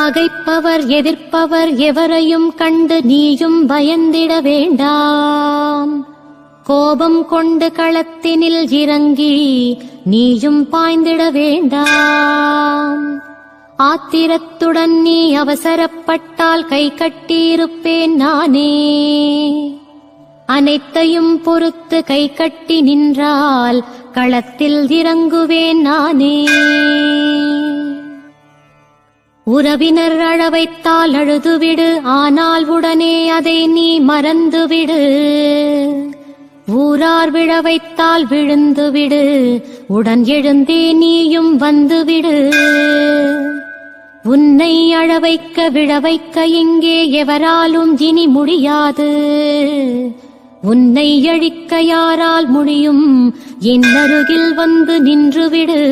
பகைப்பவர் எதிர்ப்பவர் எவரையும் கண்டு நீயும் பயந்திட வேண்டாம். கோபம் கொண்டு களத்தினில் இறங்கி நீயும் பாய்ந்திட வேண்டாம். ஆத்திரத்துடன் நீ அவசரப்பட்டால் கை கட்டியிருப்பேன் நானே. அனைத்தையும் பொறுத்து கை கட்டி நின்றால் களத்தில் இறங்குவேன் நானே. உறவினர் அழவைத்தால் அழுதுவிடு, ஆனால் உடனே அதை நீ மறந்துவிடு. ஊரார் விழ வைத்தால் விழுந்துவிடு, உடன் எழுந்தே நீயும் வந்துவிடு. உன்னை அழவைக்க விழவைக்க இங்கே எவராலும் இனி முடியாது. உன்னை அழிக்க யாரால் முடியும்? என் அருகில் வந்து நின்றுவிடு.